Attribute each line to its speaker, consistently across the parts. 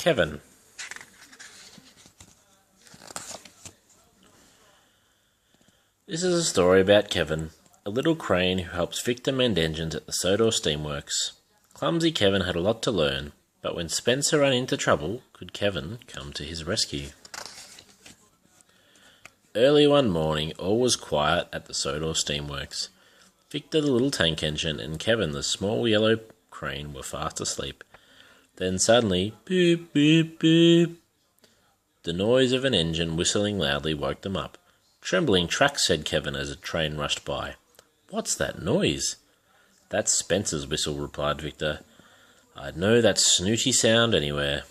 Speaker 1: Kevin. This is a story about Kevin, a little crane who helps Victor mend engines at the Sodor Steamworks. Clumsy Kevin had a lot to learn, but when Spencer ran into trouble, could Kevin come to his rescue? Early one morning, all was quiet at the Sodor Steamworks. Victor, the little tank engine, and Kevin, the small yellow crane, were fast asleep. Then suddenly, boop, boop, boop. The noise of an engine whistling loudly woke them up. "Trembling tracks," said Kevin as a train rushed by. "What's that noise?" "That's Spencer's whistle," replied Victor. "I'd know that snooty sound anywhere."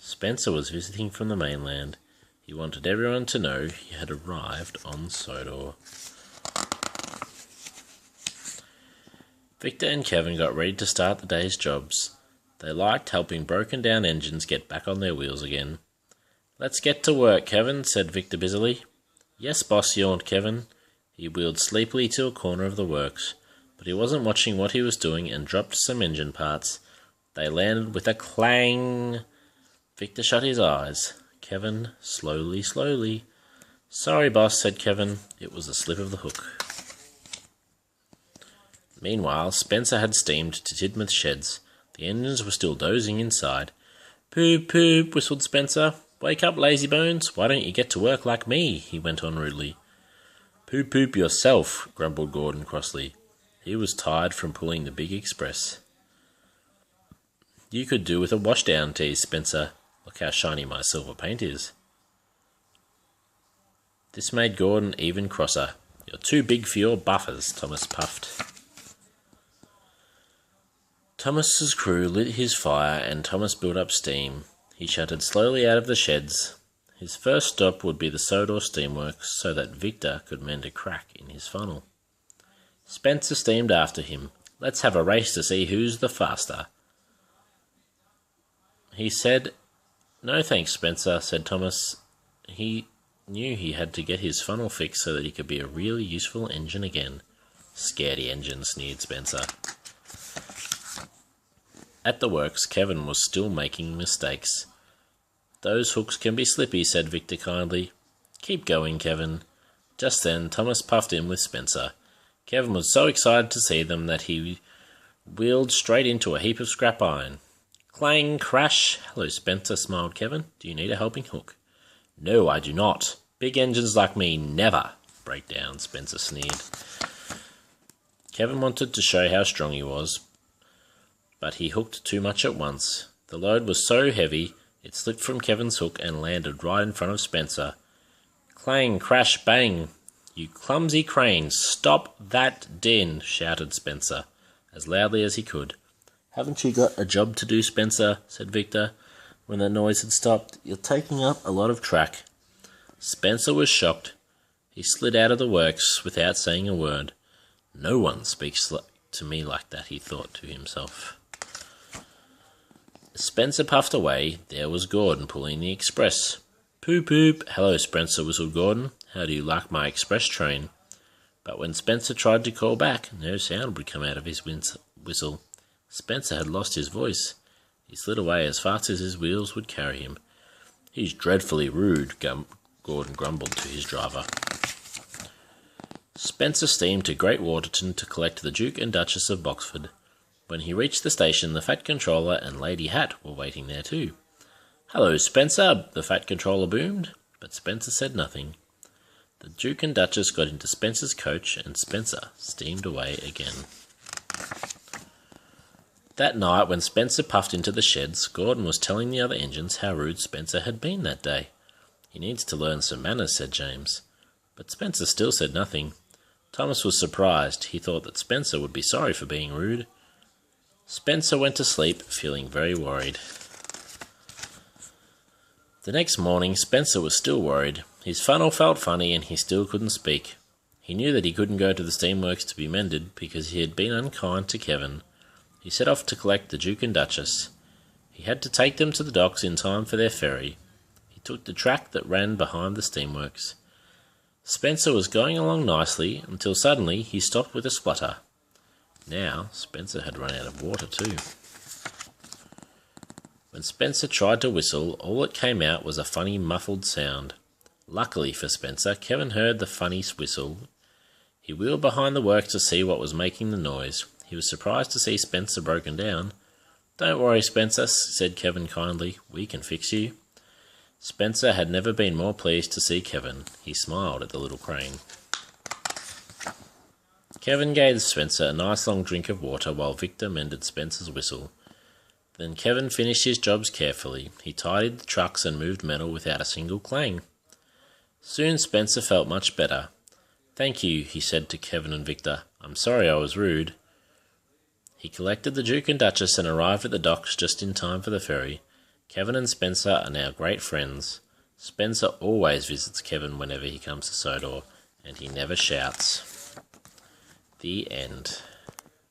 Speaker 1: Spencer was visiting from the mainland. He wanted everyone to know he had arrived on Sodor. Victor and Kevin got ready to start the day's jobs. They liked helping broken-down engines get back on their wheels again. "Let's get to work, Kevin," said Victor busily. "Yes, boss," yawned Kevin. He wheeled sleepily to a corner of the works, but he wasn't watching what he was doing and dropped some engine parts. They landed with a clang. Victor shut his eyes. Kevin, slowly. "Sorry, boss," said Kevin. It was a slip of the hook. Meanwhile, Spencer had steamed to Tidmouth sheds. The engines were still dozing inside. "Poop, poop," whistled Spencer. "Wake up, lazybones. Why don't you get to work like me?" he went on rudely. "Poop, poop yourself," grumbled Gordon crossly. He was tired from pulling the big express. "You could do with a washdown," teased Spencer. "Look how shiny my silver paint is." This made Gordon even crosser. "You're too big for your buffers," Thomas puffed. Thomas's crew lit his fire and Thomas built up steam. He shuttered slowly out of the sheds. His first stop would be the Sodor Steamworks so that Victor could mend a crack in his funnel. Spencer steamed after him. "Let's have a race to see who's the faster." He said, "No thanks, Spencer," said Thomas. He knew he had to get his funnel fixed so that he could be a really useful engine again. "Scaredy engine," sneered Spencer. At the works, Kevin was still making mistakes. "Those hooks can be slippy," said Victor kindly. "Keep going, Kevin." Just then, Thomas puffed in with Spencer. Kevin was so excited to see them that he wheeled straight into a heap of scrap iron. Clang, crash. "Hello, Spencer," smiled Kevin. "Do you need a helping hook?" "No, I do not. Big engines like me never break down," Spencer sneered. Kevin wanted to show how strong he was, but he hooked too much at once. The load was so heavy, it slipped from Kevin's hook and landed right in front of Spencer. Clang, crash, bang. "You clumsy crane, stop that din," shouted Spencer, as loudly as he could. "Haven't you got a job to do, Spencer?" said Victor, when the noise had stopped. "You're taking up a lot of track." Spencer was shocked. He slid out of the works without saying a word. "No one speaks to me like that," he thought to himself. Spencer puffed away. There was Gordon pulling the express. "Poop, poop." "Hello, Spencer," whistled Gordon. "How do you like my express train?" But when Spencer tried to call back, no sound would come out of his whistle. Spencer had lost his voice. He slid away as fast as his wheels would carry him. "He's dreadfully rude," Gordon grumbled to his driver. Spencer steamed to Great Waterton to collect the Duke and Duchess of Boxford. When he reached the station, the Fat Controller and Lady Hat were waiting there too. "Hello, Spencer," the Fat Controller boomed, but Spencer said nothing. The Duke and Duchess got into Spencer's coach and Spencer steamed away again. That night, when Spencer puffed into the sheds, Gordon was telling the other engines how rude Spencer had been that day. "He needs to learn some manners," said James. But Spencer still said nothing. Thomas was surprised. He thought that Spencer would be sorry for being rude. Spencer went to sleep, feeling very worried. The next morning, Spencer was still worried. His funnel felt funny and he still couldn't speak. He knew that he couldn't go to the steamworks to be mended because he had been unkind to Kevin. He set off to collect the Duke and Duchess. He had to take them to the docks in time for their ferry. He took the track that ran behind the steamworks. Spencer was going along nicely until suddenly he stopped with a splutter. Now Spencer had run out of water too. When Spencer tried to whistle, all that came out was a funny muffled sound. Luckily for Spencer, Kevin heard the funny whistle. He wheeled behind the works to see what was making the noise. He was surprised to see Spencer broken down. "Don't worry, Spencer," said Kevin kindly. "We can fix you." Spencer had never been more pleased to see Kevin. He smiled at the little crane. Kevin gave Spencer a nice long drink of water while Victor mended Spencer's whistle. Then Kevin finished his jobs carefully. He tidied the trucks and moved metal without a single clang. Soon Spencer felt much better. "Thank you," he said to Kevin and Victor. "I'm sorry I was rude." He collected the Duke and Duchess and arrived at the docks just in time for the ferry. Kevin and Spencer are now great friends. Spencer always visits Kevin whenever he comes to Sodor, and he never shouts. The end.